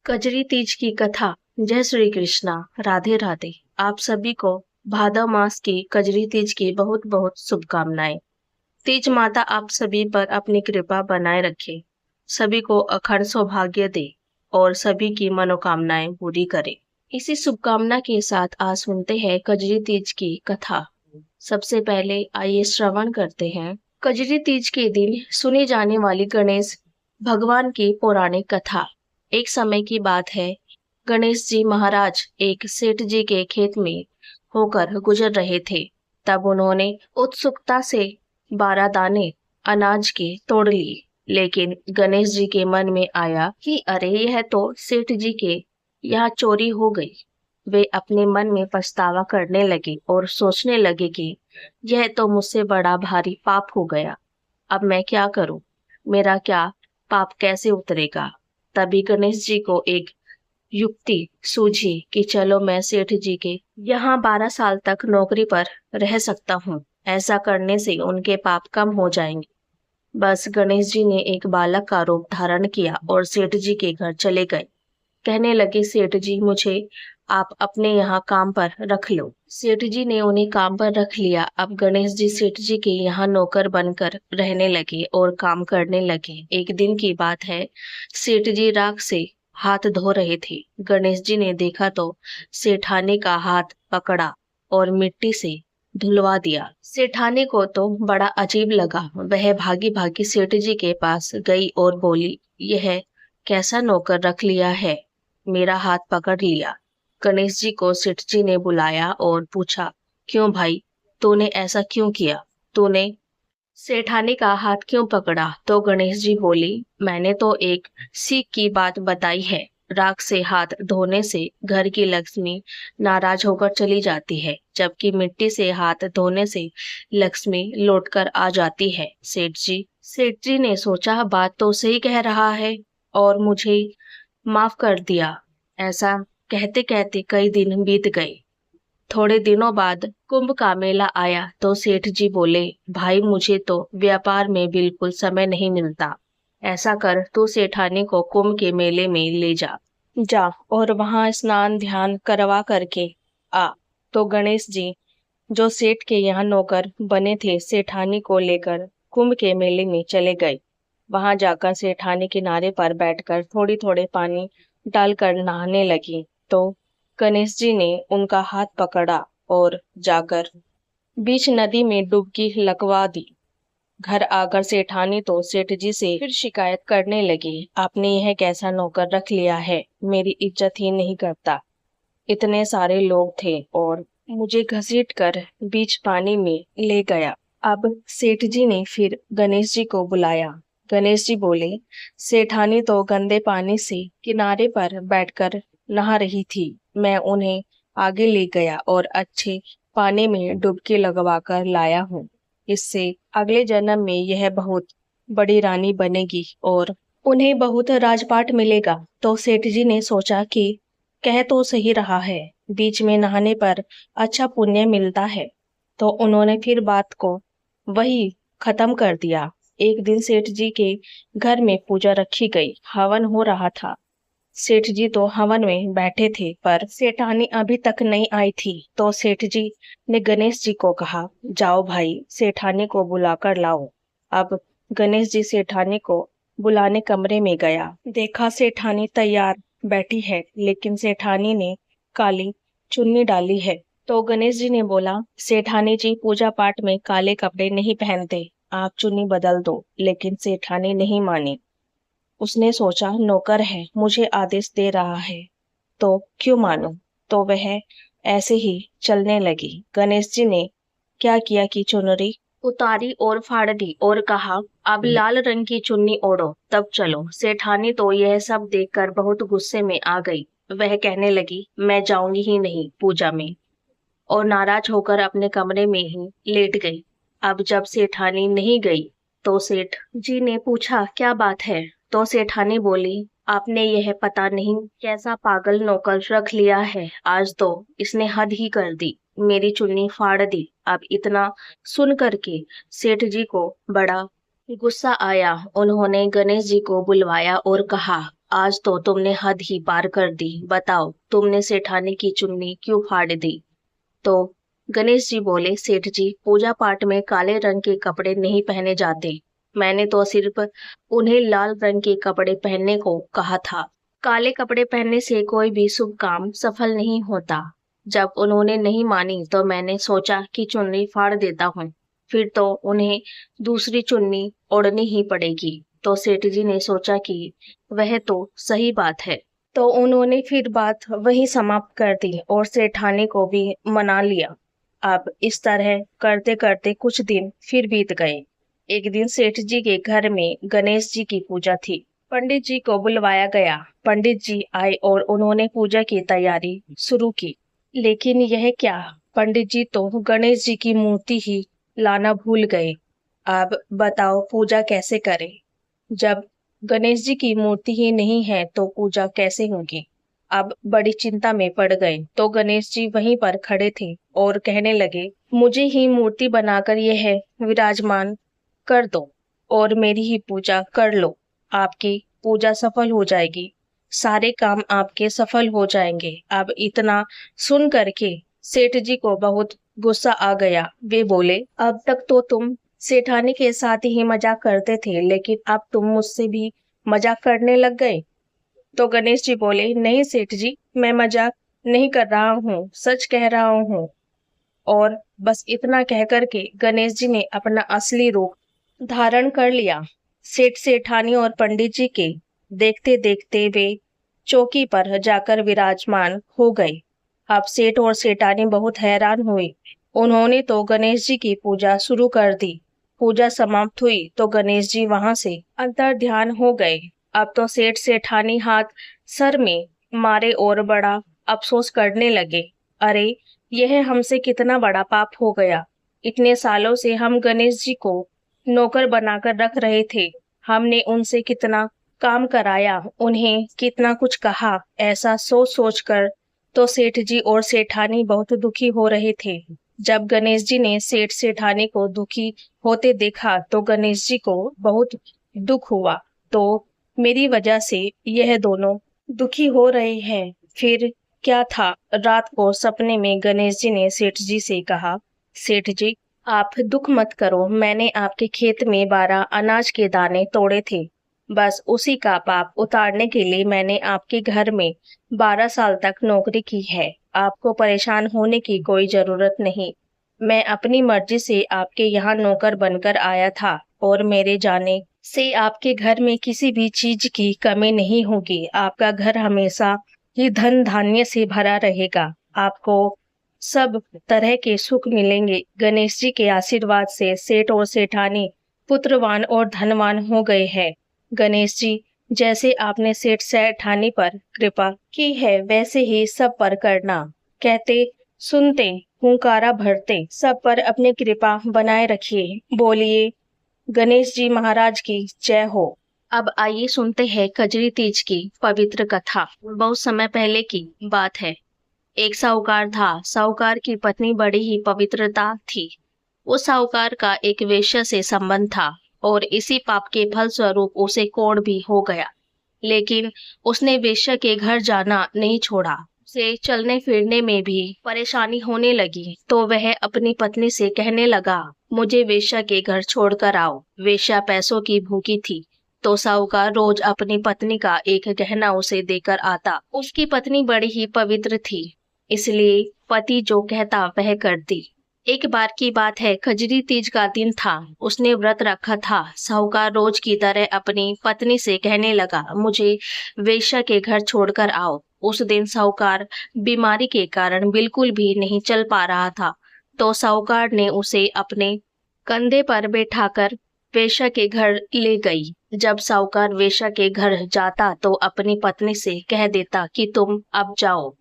कजरी तीज की कथा। जय श्री कृष्णा। राधे राधे। आप सभी को भादव मास की कजरी तीज की बहुत बहुत शुभकामनाएं। तीज माता आप सभी पर अपनी कृपा बनाए रखे, सभी को अखंड सौभाग्य दे और सभी की मनोकामनाएं पूरी करे। इसी शुभकामना के साथ आज सुनते हैं कजरी तीज की कथा। सबसे पहले आइए श्रवण करते हैं कजरी तीज के दिन सुनी जाने वाली गणेश भगवान की पौराणिक कथा। एक समय की बात है, गणेश जी महाराज एक सेठ जी के खेत में होकर गुजर रहे थे। तब उन्होंने उत्सुकता से 12 दाने अनाज के तोड़ लिए। लेकिन गणेश जी के मन में आया कि अरे यह तो सेठ जी के यहाँ चोरी हो गई। वे अपने मन में पछतावा करने लगे और सोचने लगे कि यह तो मुझसे बड़ा भारी पाप हो गया। अब मैं क्या करूं? मेरा क्या पाप कैसे उतरेगा? तभी गणेश जी को एक युक्ति सूझी कि चलो मैं सेठ जी के यहाँ 12 साल तक नौकरी पर रह सकता हूँ। ऐसा करने से उनके पाप कम हो जाएंगे। बस गणेश जी ने एक बालक का रूप धारण किया और सेठ जी के घर चले गए। कहने लगे, सेठ जी मुझे आप अपने यहाँ काम पर रख लो। सेठ जी ने उन्हें काम पर रख लिया। अब गणेश जी सेठ जी के यहाँ नौकर बनकर रहने लगे और काम करने लगे। एक दिन की बात है, सेठ जी राख से हाथ धो रहे थे। गणेश जी ने देखा तो सेठानी का हाथ पकड़ा और मिट्टी से धुलवा दिया। सेठानी को तो बड़ा अजीब लगा। वह भागी भागी सेठ जी के पास गई और बोली, यह कैसा नौकर रख लिया है, मेरा हाथ पकड़ लिया। गणेश जी को सेठ जी ने बुलाया और पूछा, क्यों भाई, तूने ऐसा क्यों किया? तूने सेठानी का हाथ क्यों पकड़ा? तो गणेश जी बोली, मैंने तो एक सीख की बात बताई है। राख से हाथ धोने से घर की लक्ष्मी नाराज होकर चली जाती है, जबकि मिट्टी से हाथ धोने से लक्ष्मी लौटकर आ जाती है। सेठ जी ने सोचा, बात तो सही कह रहा है और मुझे माफ कर दिया। ऐसा कहते कहते कई दिन बीत गए। थोड़े दिनों बाद कुंभ का मेला आया तो सेठ जी बोले, भाई मुझे तो व्यापार में बिल्कुल समय नहीं मिलता। ऐसा कर तू सेठानी को कुंभ के मेले में ले जा जा और वहां स्नान ध्यान करवा करके आ। तो गणेश जी, जो सेठ के यहाँ नौकर बने थे, सेठानी को लेकर कुंभ के मेले में चले गए। वहां जाकर सेठानी किनारे पर बैठकर थोड़ी थोड़े पानी डालकर नहाने लगी तो गणेश जी ने उनका हाथ पकड़ा और जाकर बीच नदी में डुबकी लगवा दी। घर आकर सेठानी तो सेठ जी से फिर शिकायत करने लगी, आपने यह कैसा नौकर रख लिया है, मेरी इज्जत ही नहीं करता। इतने सारे लोग थे और मुझे घसीट कर बीच पानी में ले गया। अब सेठ जी ने फिर गणेश जी को बुलाया। गणेश जी बोले, सेठानी तो गंदे पानी से किनारे पर बैठकर नहा रही थी। मैं उन्हें आगे ले गया और अच्छे पानी में डुबकी लगवा कर लाया हूँ। इससे अगले जन्म में यह बहुत बड़ी रानी बनेगी और उन्हें बहुत राजपाट मिलेगा। तो सेठ जी ने सोचा कि कह तो सही रहा है, बीच में नहाने पर अच्छा पुण्य मिलता है। तो उन्होंने फिर बात को वही खत्म कर दिया। एक दिन सेठ जी के घर में पूजा रखी गई, हवन हो रहा था। सेठ जी तो हवन में बैठे थे पर सेठानी अभी तक नहीं आई थी। तो सेठ जी ने गणेश जी को कहा, जाओ भाई, सेठानी को बुलाकर लाओ। अब गणेश जी सेठानी को बुलाने कमरे में गया। देखा सेठानी तैयार बैठी है, लेकिन सेठानी ने काली चुन्नी डाली है। तो गणेश जी ने बोला, सेठानी जी पूजा पाठ में काले कपड़े नहीं पहनते, आप चुन्नी बदल दो। लेकिन सेठानी नहीं मानी। उसने सोचा, नौकर है, मुझे आदेश दे रहा है तो क्यों मानूं। तो वह ऐसे ही चलने लगी। गणेश जी ने क्या किया कि चुनरी उतारी और फाड़ दी और कहा, अब लाल रंग की चुन्नी ओढ़ो, तब चलो। सेठानी तो यह सब देखकर बहुत गुस्से में आ गई। वह कहने लगी, मैं जाऊंगी ही नहीं पूजा में, और नाराज होकर अपने कमरे में ही लेट गई। अब जब सेठानी नहीं गई तो सेठ जी ने पूछा, क्या बात है? तो सेठानी बोली, आपने यह पता नहीं कैसा पागल नौकर रख लिया है, आज तो इसने हद ही कर दी, मेरी चुन्नी फाड़ दी। अब इतना सुन करके सेठ जी को बड़ा गुस्सा आया। उन्होंने गणेश जी को बुलवाया और कहा, आज तो तुमने हद ही पार कर दी। बताओ, तुमने सेठानी की चुन्नी क्यों फाड़ दी? तो गणेश जी बोले, सेठ जी, पूजा पाठ में काले रंग के कपड़े नहीं पहने जाते। मैंने तो सिर्फ उन्हें लाल रंग के कपड़े पहनने को कहा था। काले कपड़े पहनने से कोई भी शुभ काम सफल नहीं होता। जब उन्होंने नहीं मानी तो मैंने सोचा कि चुन्नी फाड़ देता हूँ, फिर तो उन्हें दूसरी चुन्नी ओढ़नी ही पड़ेगी। तो सेठ जी ने सोचा कि वह तो सही बात है, तो उन्होंने फिर बात वही समाप्त कर दी और सेठानी को भी मना लिया। अब इस तरह करते करते कुछ दिन फिर बीत गए। एक दिन सेठ जी के घर में गणेश जी की पूजा थी। पंडित जी को बुलवाया गया। पंडित जी आए और उन्होंने पूजा की तैयारी शुरू की। लेकिन यह क्या, पंडित जी तो गणेश जी की मूर्ति ही लाना भूल गए। अब बताओ पूजा कैसे करें? जब गणेश जी की मूर्ति ही नहीं है तो पूजा कैसे होगी? अब बड़ी चिंता में पड़ गए। तो गणेश जी वहीं पर खड़े थे और कहने लगे, मुझे ही मूर्ति बनाकर यह विराजमान कर दो और मेरी ही पूजा कर लो। आपकी पूजा सफल हो जाएगी, सारे काम आपके सफल हो जाएंगे। अब इतना सुन करके सेठ जी को बहुत गुस्सा आ गया। वे बोले, अब तक तो तुम सेठानी के साथ ही मजाक करते थे, लेकिन अब तुम मुझसे भी मजाक करने लग गए। तो गणेश जी बोले, नहीं सेठ जी, मैं मजाक नहीं कर रहा हूँ, सच कह रहा हूँ। और बस इतना कह करके गणेश जी ने अपना असली रूप धारण कर लिया। सेठ सेठानी और पंडित जी के देखते देखते वे चौकी पर जाकर विराजमान हो गए। अब सेठ और सेठानी बहुत हैरान हुए। उन्होंने तो गणेश जी की पूजा शुरू कर दी। पूजा समाप्त हुई तो गणेश जी वहां से अंतर ध्यान हो गए। अब तो सेठ सेठानी हाथ सर में मारे और बड़ा अफसोस करने लगे। अरे, यह हमसे कितना बड़ा पाप हो गया। इतने सालों से हम गणेश जी को नौकर बनाकर रख रहे थे। हमने उनसे कितना काम कराया, उन्हें कितना कुछ कहा। ऐसा सोच सोच कर तो सेठ जी और सेठानी बहुत दुखी हो रहे थे। जब गणेश जी ने सेठ सेठानी को दुखी होते देखा तो गणेश जी को बहुत दुख हुआ। तो मेरी वजह से यह दोनों दुखी हो रहे हैं। फिर क्या था, रात को सपने में गणेश जी ने सेठ जी से कहा, सेठ जी, आप दुख मत करो, मैंने आपके खेत में 12 अनाज के दाने तोड़े थे। बस उसी का पाप उतारने के लिए मैंने आपके घर में 12 साल तक नौकरी की है। आपको परेशान होने की कोई जरूरत नहीं। मैं अपनी मर्जी से आपके यहाँ नौकर बनकर आया था और मेरे जाने से आपके घर में किसी भी चीज की कमी नहीं होगी। आपका घर हमेशा ही धन धान्य से भरा रहेगा। आपको सब तरह के सुख मिलेंगे। गणेश जी के आशीर्वाद से सेठ और सेठानी पुत्रवान और धनवान हो गए हैं। गणेश जी, जैसे आपने सेठ सेठानी पर कृपा की है वैसे ही सब पर करना। कहते सुनते हुंकारा भरते सब पर अपनी कृपा बनाए रखिए। बोलिए गणेश जी महाराज की जय हो। अब आइए सुनते हैं कजरी तीज की पवित्र कथा। बहुत समय पहले की बात है। एक साहूकार था। साहूकार की पत्नी बड़ी ही पवित्रता थी। उस साहूकार का एक वेश्या से संबंध था और इसी पाप के फल स्वरूप उसे कोढ़ भी हो गया। लेकिन उसने वेश्या के घर जाना नहीं छोड़ा। उसे चलने फिरने में भी परेशानी होने लगी। तो वह अपनी पत्नी से कहने लगा, मुझे वेश्या के घर छोड़कर आओ। वेश्या पैसों की भूखी थी, तो साहूकार रोज अपनी पत्नी का एक गहना उसे देकर आता। उसकी पत्नी बड़ी ही पवित्र थी, इसलिए पति जो कहता वह करती। एक बार की बात है, खजरी तीज का दिन था। उसने व्रत रखा था। साहूकार रोज की तरह अपनी पत्नी से कहने लगा, मुझे वेश्या के घर छोड़कर आओ। उस दिन साहूकार बीमारी के कारण बिल्कुल भी नहीं चल पा रहा था। तो साहूकार ने उसे अपने कंधे पर बैठाकर वेश्या के घर ले गई। जब साहूकार वेश्या के घर जाता तो अपनी पत्नी से कह देता कि तुम अब जाओ,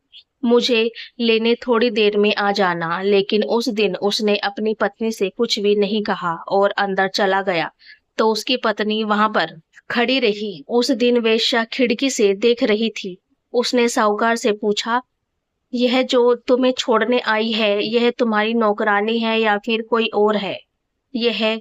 मुझे लेने थोड़ी देर में आ जाना। लेकिन उस दिन उसने अपनी पत्नी से कुछ भी नहीं कहा और अंदर चला गया। तो उसकी पत्नी वहां पर खड़ी रही। उस दिन वेश्या खिड़की से देख रही थी। उसने साहूकार से पूछा, यह जो तुम्हें छोड़ने आई है, यह तुम्हारी नौकरानी है या फिर कोई और है? यह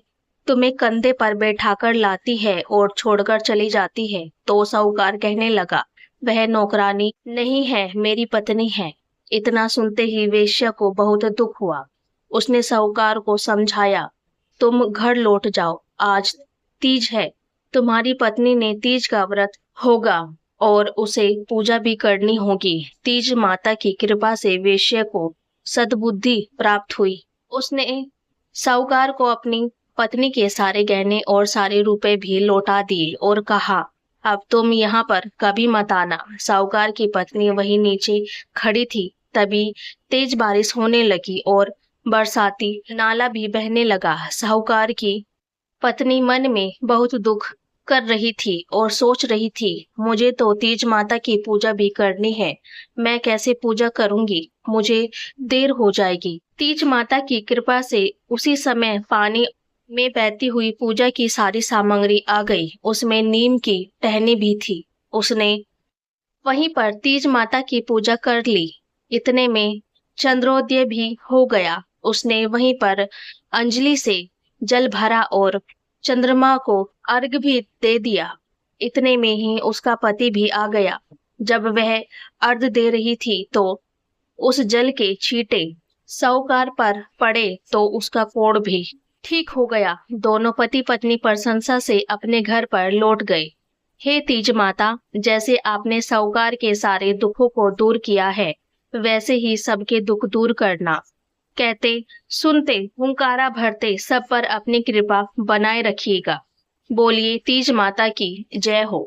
तुम्हें कंधे पर बैठाकर लाती है और छोड़कर चली जाती है। तो साहूकार कहने लगा, वह नौकरानी नहीं है, मेरी पत्नी है। इतना सुनते ही वेश्या को बहुत दुख हुआ। उसने साहूकार को समझाया, तुम घर लौट जाओ, आज तीज है, तुम्हारी पत्नी ने तीज का व्रत होगा और उसे पूजा भी करनी होगी। तीज माता की कृपा से वेश्या को सद्बुद्धि प्राप्त हुई। उसने साहूकार को अपनी पत्नी के सारे गहने और सारे रुपए भी लौटा दिए और कहा, अब तुम यहाँ पर कभी मत आना। साहूकार की पत्नी वहीं नीचे खड़ी थी। तभी तेज बारिश होने लगी और बरसाती नाला भी बहने लगा। साहूकार की पत्नी मन में बहुत दुख कर रही थी और सोच रही थी, मुझे तो तीज माता की पूजा भी करनी है, मैं कैसे पूजा करूंगी, मुझे देर हो जाएगी। तीज माता की कृपा से उसी समय पानी में बहती हुई पूजा की सारी सामग्री आ गई। उसमें नीम की टहनी भी थी। उसने वहीं पर तीज माता की पूजा कर ली। इतने में चंद्रोदय भी हो गया। उसने वहीं पर अंजलि से जल भरा और चंद्रमा को अर्घ भी दे दिया। इतने में ही उसका पति भी आ गया। जब वह अर्घ दे रही थी तो उस जल के छींटे साहूकार पर पड़े तो उसका कोढ़ भी ठीक हो गया। दोनों पति पत्नी प्रशंसा से अपने घर पर लौट गए। हे तीज माता, जैसे आपने साहूकार के सारे दुखों को दूर किया है, वैसे ही सबके दुख दूर करना। कहते सुनते हुंकारा भरते सब पर अपनी कृपा बनाए रखिएगा। बोलिए तीज माता की जय हो।